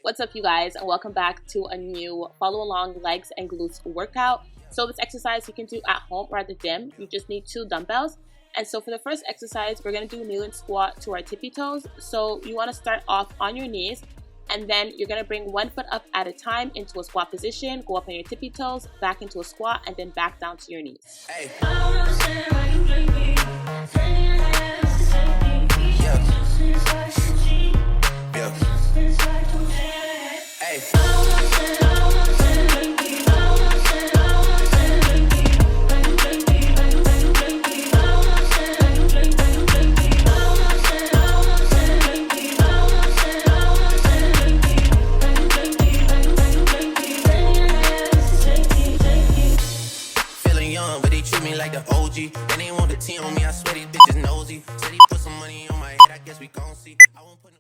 What's up, you guys, and welcome back to a new follow along legs and glutes workout. So this exercise you can do at home or at the gym. You just need 2 dumbbells. And so for the first exercise, we're going to do kneeling squat to our tippy toes. So you want to start off on your knees, and then you're going to bring 1 foot up at a time into a squat position, go up on your tippy toes, back into a squat, and then back down to your knees. Hey.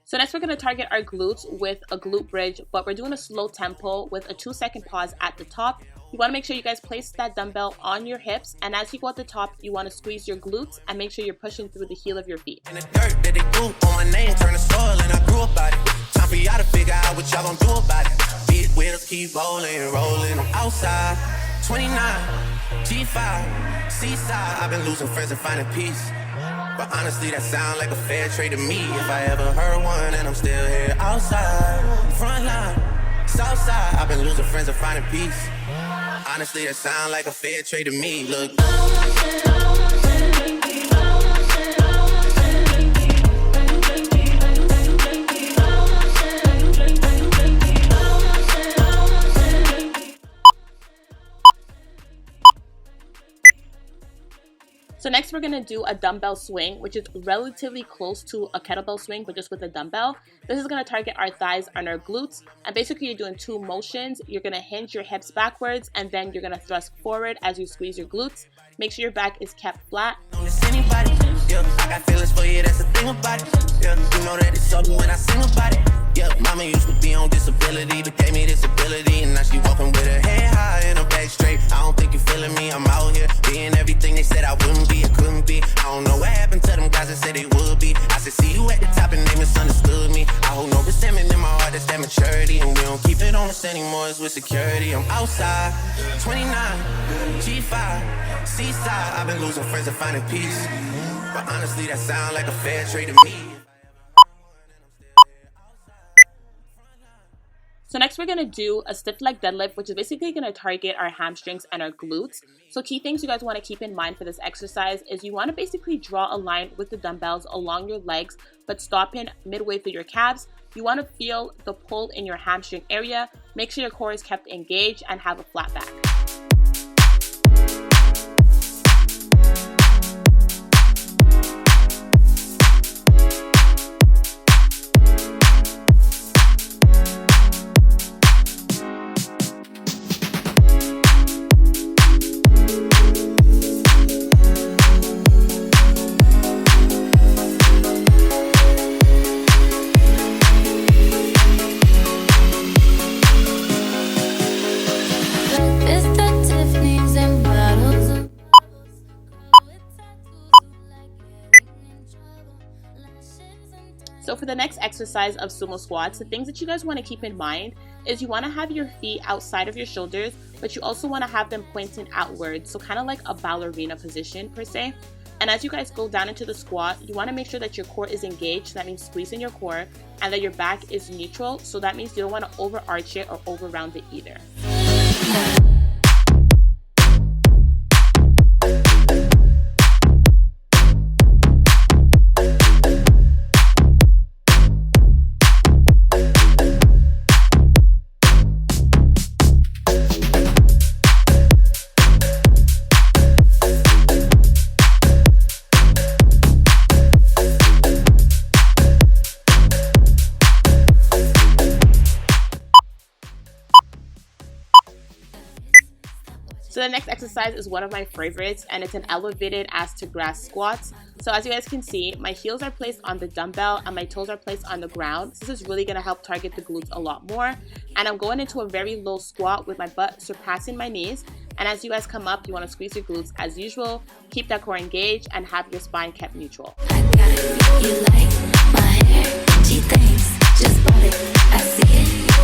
So next we're going to target our glutes with a glute bridge, but we're doing a slow tempo with a 2-second pause at the top. You want to make sure you guys place that dumbbell on your hips, and as you go at the top, you want to squeeze your glutes and make sure you're pushing through the heel of your feet. And the dirt that they threw on my name turned to soil, and I grew about it. Time for y'all to figure out what y'all gonna do about it. Big wheels keep rolling, rolling. I'm outside, 29, G5, seaside. I've been losing friends and finding peace. But honestly, that sound like a fair trade to me. If I ever heard one, and I'm still here outside, front line, south side. I've been losing friends and finding peace. Honestly, that sound like a fair trade to me. Look. So next we're going to do a dumbbell swing, which is relatively close to a kettlebell swing, but just with a dumbbell. This is going to target our thighs and our glutes. And basically you're doing 2 motions. You're going to hinge your hips backwards, and then you're going to thrust forward as you squeeze your glutes. Make sure your back is kept flat. Yeah, I got feelings for you, that's the thing about it. Yeah, you know that it's something when I sing about it. Yeah, mama used to be on disability, but gave me this ability, and now she walking with her head high and her back straight. I don't think you feeling me, I'm out here being everything they said I wouldn't be, it couldn't be. I don't know what happened to them guys that said they would be. I said, see you at the top and they misunderstood me. I hold no resentment in my heart, that's that maturity, and we don't keep it on us anymore, it's with security. I'm outside, 29, G5, seaside. I've been losing friends and finding peace. But honestly, that sound like a fair trade to me. So next we're going to do a stiff leg deadlift, which is basically going to target our hamstrings and our glutes. So key things you guys want to keep in mind for this exercise is you want to basically draw a line with the dumbbells along your legs, but stop in midway through your calves. You want to feel the pull in your hamstring area. Make sure your core is kept engaged and have a flat back. So for the next exercise of sumo squats, the things that you guys want to keep in mind is you want to have your feet outside of your shoulders, but you also want to have them pointing outwards, so kind of like a ballerina position per se. And as you guys go down into the squat, you want to make sure that your core is engaged, so that means squeezing your core, and that your back is neutral, so that means you don't want to overarch it or over round it either. So the next exercise is one of my favorites, and it's an elevated ass to grass squats. So as you guys can see, my heels are placed on the dumbbell and my toes are placed on the ground. This is really going to help target the glutes a lot more. And I'm going into a very low squat with my butt surpassing my knees. And as you guys come up, you want to squeeze your glutes as usual, keep that core engaged, and have your spine kept neutral. I got it, you like my hair, she thinks, just bought it, I see it.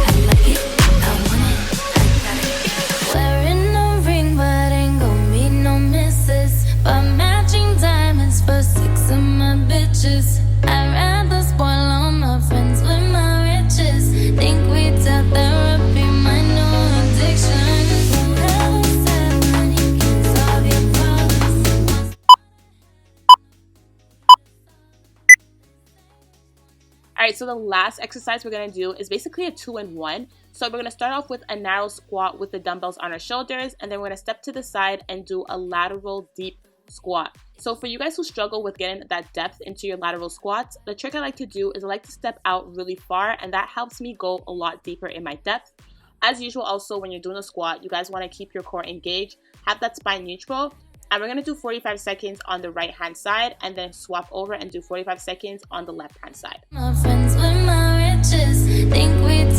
Alright, so the last exercise we're going to do is basically a 2-in-1. So we're going to start off with a narrow squat with the dumbbells on our shoulders, and then we're going to step to the side and do a lateral deep squat. So for you guys who struggle with getting that depth into your lateral squats, the trick I like to do is I like to step out really far, and that helps me go a lot deeper in my depth. As usual, also when you're doing a squat, you guys want to keep your core engaged, have that spine neutral, and we're going to do 45 seconds on the right hand side and then swap over and do 45 seconds on the left hand side. My friends with my riches think we